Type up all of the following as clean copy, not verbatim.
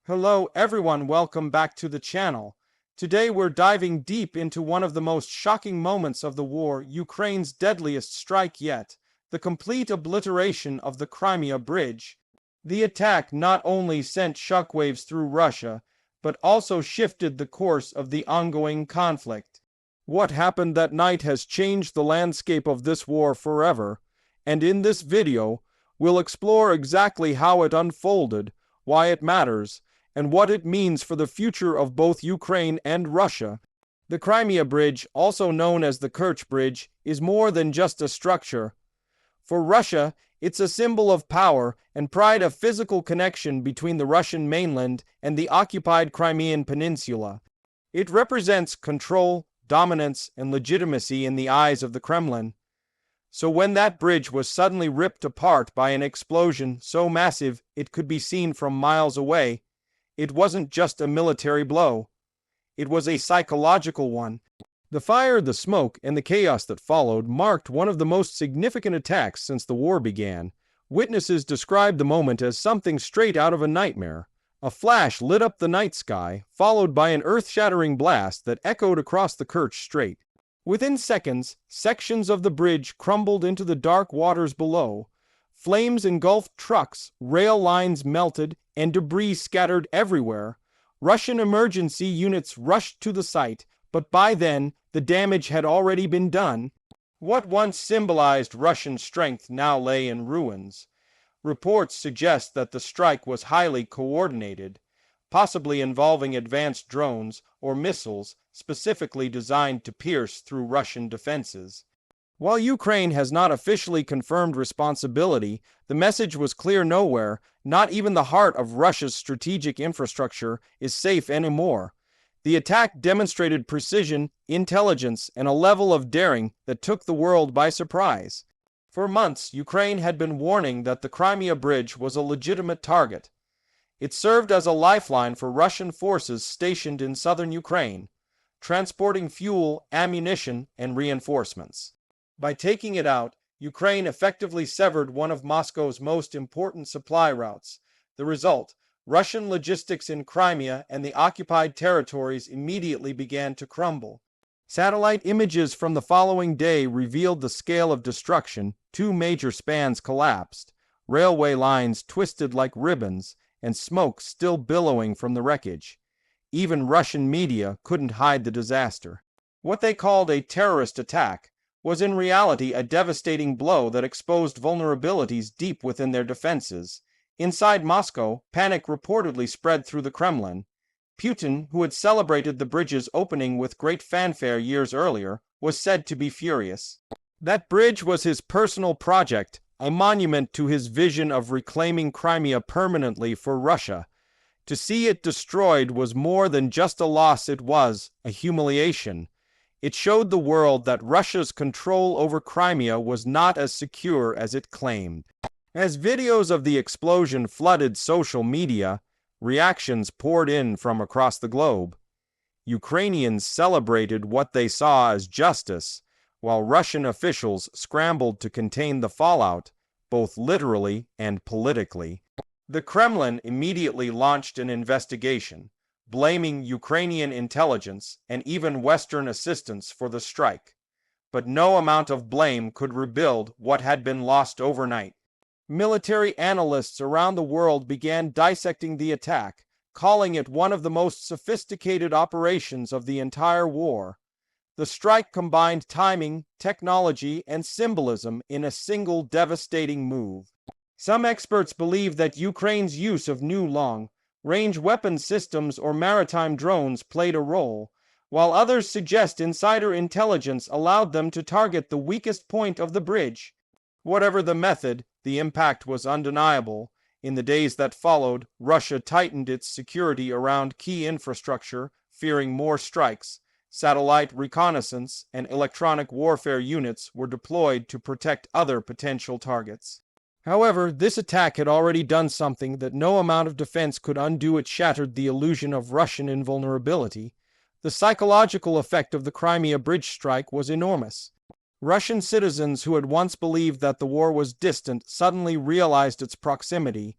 Hello everyone, welcome back to the channel. Today we're diving deep into one of the most shocking moments of the war, Ukraine's deadliest strike yet, the complete obliteration of the Crimea Bridge. The attack not only sent shockwaves through Russia, but also shifted the course of the ongoing conflict. What happened that night has changed the landscape of this war forever, and in this video, we'll explore exactly how it unfolded, why it matters, and what it means for the future of both Ukraine and Russia. The Crimea Bridge, also known as the Kerch Bridge, is more than just a structure. For Russia, it's a symbol of power and pride, of physical connection between the Russian mainland and the occupied Crimean Peninsula. It represents control, dominance, and legitimacy in the eyes of the Kremlin. So when that bridge was suddenly ripped apart by an explosion so massive it could be seen from miles away, it wasn't just a military blow. It was a psychological one. The fire, the smoke, and the chaos that followed marked one of the most significant attacks since the war began. Witnesses described the moment as something straight out of a nightmare. A flash lit up the night sky, followed by an earth-shattering blast that echoed across the Kerch Strait. Within seconds, sections of the bridge crumbled into the dark waters below. Flames engulfed trucks, rail lines melted, and debris scattered everywhere. Russian emergency units rushed to the site, but by then, the damage had already been done. What once symbolized Russian strength now lay in ruins. Reports suggest that the strike was highly coordinated, possibly involving advanced drones or missiles specifically designed to pierce through Russian defenses. While Ukraine has not officially confirmed responsibility, the message was clear: nowhere, not even the heart of Russia's strategic infrastructure, is safe anymore. The attack demonstrated precision, intelligence, and a level of daring that took the world by surprise. For months, Ukraine had been warning that the Crimea Bridge was a legitimate target. It served as a lifeline for Russian forces stationed in southern Ukraine, transporting fuel, ammunition, and reinforcements. By taking it out, Ukraine effectively severed one of Moscow's most important supply routes. The result: Russian logistics in Crimea and the occupied territories immediately began to crumble. Satellite images from the following day revealed the scale of destruction. Two major spans collapsed, railway lines twisted like ribbons, and smoke still billowing from the wreckage. Even Russian media couldn't hide the disaster. What they called a terrorist attack was in reality a devastating blow that exposed vulnerabilities deep within their defenses. Inside Moscow, panic reportedly spread through the Kremlin. Putin, who had celebrated the bridge's opening with great fanfare years earlier, was said to be furious. That bridge was his personal project, a monument to his vision of reclaiming Crimea permanently for Russia. To see it destroyed was more than just a loss, it was a humiliation. It showed the world that Russia's control over Crimea was not as secure as it claimed. As videos of the explosion flooded social media, reactions poured in from across the globe. Ukrainians celebrated what they saw as justice, while Russian officials scrambled to contain the fallout, both literally and politically. The Kremlin immediately launched an investigation, blaming Ukrainian intelligence and even Western assistance for the strike. But no amount of blame could rebuild what had been lost overnight. Military analysts around the world began dissecting the attack, calling it one of the most sophisticated operations of the entire war. The strike combined timing, technology, and symbolism in a single devastating move. Some experts believe that Ukraine's use of new long-range weapon systems or maritime drones played a role, while others suggest insider intelligence allowed them to target the weakest point of the bridge. Whatever the method, the impact was undeniable. In the days that followed, Russia tightened its security around key infrastructure, fearing more strikes. Satellite reconnaissance and electronic warfare units were deployed to protect other potential targets. However, this attack had already done something that no amount of defense could undo. It shattered the illusion of Russian invulnerability. The psychological effect of the Crimea Bridge strike was enormous. Russian citizens who had once believed that the war was distant suddenly realized its proximity.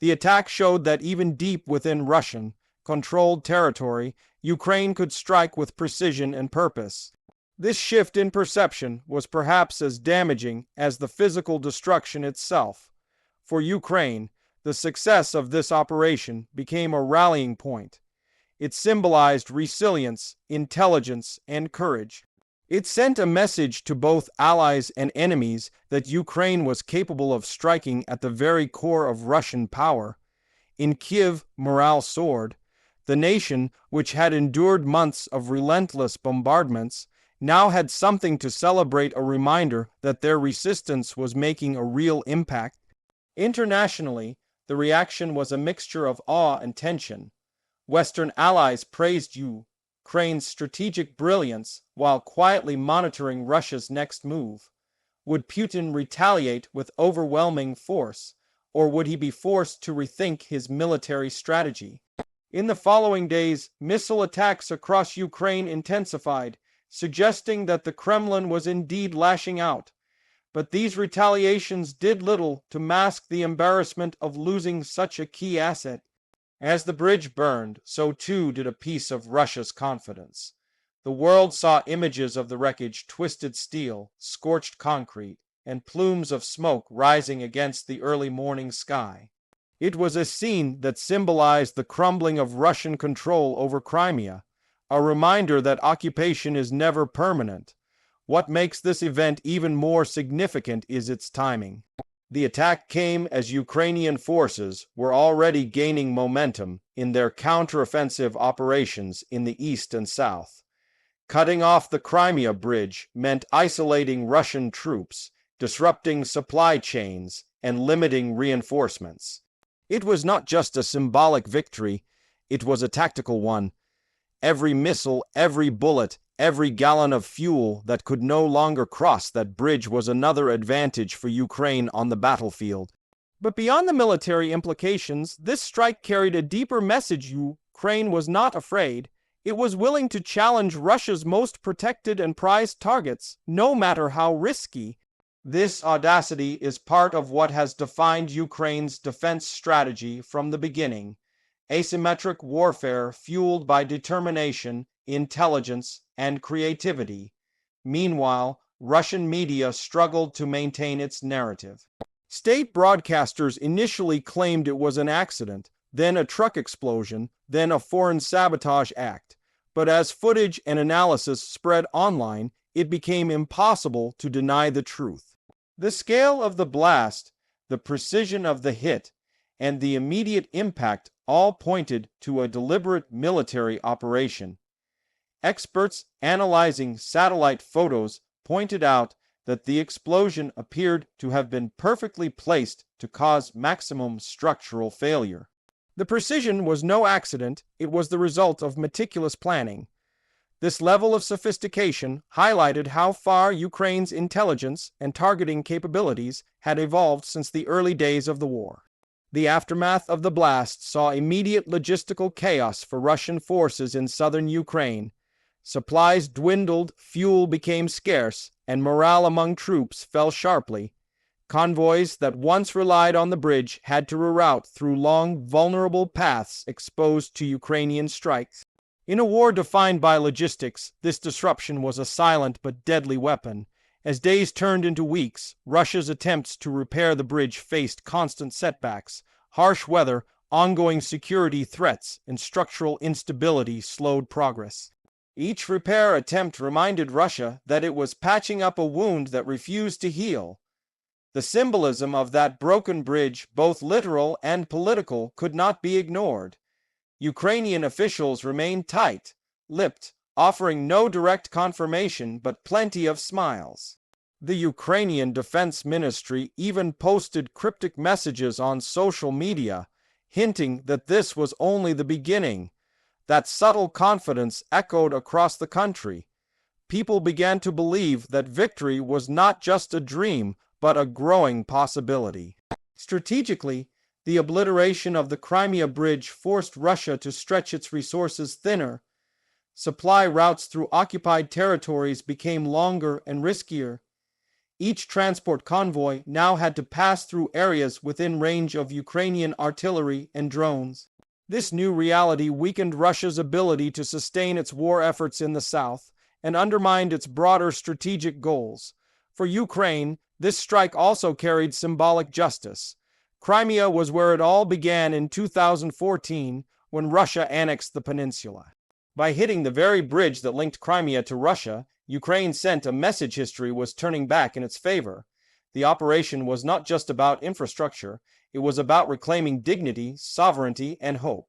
The attack showed that even deep within Russian-controlled territory, Ukraine could strike with precision and purpose. This shift in perception was perhaps as damaging as the physical destruction itself. For Ukraine, the success of this operation became a rallying point. It symbolized resilience, intelligence, and courage. It sent a message to both allies and enemies that Ukraine was capable of striking at the very core of Russian power. In Kiev, morale soared. The nation, which had endured months of relentless bombardments, now had something to celebrate, a reminder that their resistance was making a real impact. Internationally, the reaction was a mixture of awe and tension. Western allies praised Ukraine's strategic brilliance while quietly monitoring Russia's next move. Would Putin retaliate with overwhelming force, or would he be forced to rethink his military strategy? In the following days, missile attacks across Ukraine intensified, suggesting that the Kremlin was indeed lashing out. But these retaliations did little to mask the embarrassment of losing such a key asset. As the bridge burned, so too did a piece of Russia's confidence. The world saw images of the wreckage: twisted steel, scorched concrete, and plumes of smoke rising against the early morning sky. It was a scene that symbolized the crumbling of Russian control over Crimea, a reminder that occupation is never permanent. What makes this event even more significant is its timing. The attack came as Ukrainian forces were already gaining momentum in their counteroffensive operations in the east and south. Cutting off the Crimea Bridge meant isolating Russian troops, disrupting supply chains, and limiting reinforcements. It was not just a symbolic victory, it was a tactical one. Every missile, every bullet, every gallon of fuel that could no longer cross that bridge was another advantage for Ukraine on the battlefield. But beyond the military implications, this strike carried a deeper message. Ukraine was not afraid. It was willing to challenge Russia's most protected and prized targets, no matter how risky. This audacity is part of what has defined Ukraine's defense strategy from the beginning: asymmetric warfare fueled by determination, intelligence, and creativity. Meanwhile, Russian media struggled to maintain its narrative. State broadcasters initially claimed it was an accident, then a truck explosion, then a foreign sabotage act. But as footage and analysis spread online, it became impossible to deny the truth. The scale of the blast, the precision of the hit, and the immediate impact all pointed to a deliberate military operation. Experts analyzing satellite photos pointed out that the explosion appeared to have been perfectly placed to cause maximum structural failure. The precision was no accident, it was the result of meticulous planning. This level of sophistication highlighted how far Ukraine's intelligence and targeting capabilities had evolved since the early days of the war. The aftermath of the blast saw immediate logistical chaos for Russian forces in southern Ukraine. Supplies dwindled, fuel became scarce, and morale among troops fell sharply. Convoys that once relied on the bridge had to reroute through long, vulnerable paths exposed to Ukrainian strikes. In a war defined by logistics, this disruption was a silent but deadly weapon. As days turned into weeks, Russia's attempts to repair the bridge faced constant setbacks. Harsh weather, ongoing security threats, and structural instability slowed progress. Each repair attempt reminded Russia that it was patching up a wound that refused to heal. The symbolism of that broken bridge, both literal and political, could not be ignored. Ukrainian officials remained tight-lipped, offering no direct confirmation but plenty of smiles. The Ukrainian Defense Ministry even posted cryptic messages on social media, hinting that this was only the beginning. That subtle confidence echoed across the country. People began to believe that victory was not just a dream, but a growing possibility. Strategically, the obliteration of the Crimea Bridge forced Russia to stretch its resources thinner. Supply routes through occupied territories became longer and riskier. Each transport convoy now had to pass through areas within range of Ukrainian artillery and drones. This new reality weakened Russia's ability to sustain its war efforts in the south and undermined its broader strategic goals. For Ukraine, this strike also carried symbolic justice. Crimea was where it all began in 2014 when Russia annexed the peninsula. By hitting the very bridge that linked Crimea to Russia, Ukraine sent a message history was turning back in its favor. The operation was not just about infrastructure, it was about reclaiming dignity, sovereignty, and hope.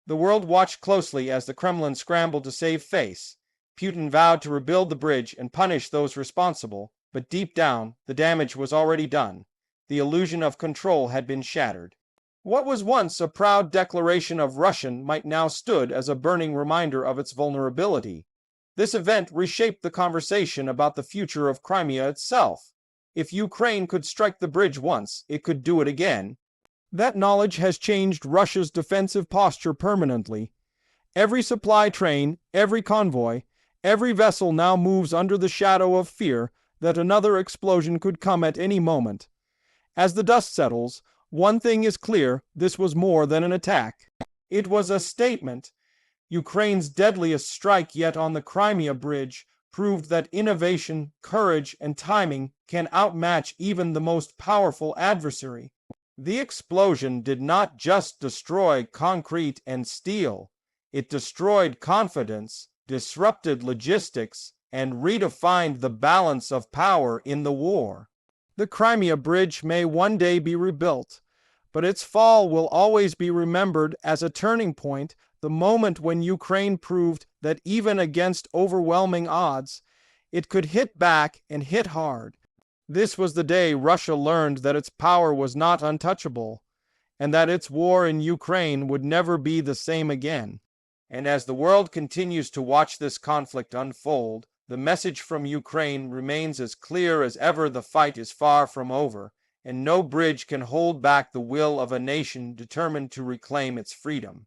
The world watched closely as the Kremlin scrambled to save face. Putin vowed to rebuild the bridge and punish those responsible, but deep down, the damage was already done. The illusion of control had been shattered. What was once a proud declaration of Russian might now stood as a burning reminder of its vulnerability. This event reshaped the conversation about the future of Crimea itself. If Ukraine could strike the bridge once, it could do it again. That knowledge has changed Russia's defensive posture permanently. Every supply train, every convoy, every vessel now moves under the shadow of fear that another explosion could come at any moment. As the dust settles, one thing is clear: this was more than an attack. It was a statement. Ukraine's deadliest strike yet on the Crimea Bridge proved that innovation, courage, and timing can outmatch even the most powerful adversary. The explosion did not just destroy concrete and steel. It destroyed confidence, disrupted logistics, and redefined the balance of power in the war. The Crimea Bridge may one day be rebuilt, but its fall will always be remembered as a turning point, the moment when Ukraine proved that even against overwhelming odds, it could hit back and hit hard. This was the day Russia learned that its power was not untouchable, and that its war in Ukraine would never be the same again. And as the world continues to watch this conflict unfold, the message from Ukraine remains as clear as ever: the fight is far from over, and no bridge can hold back the will of a nation determined to reclaim its freedom.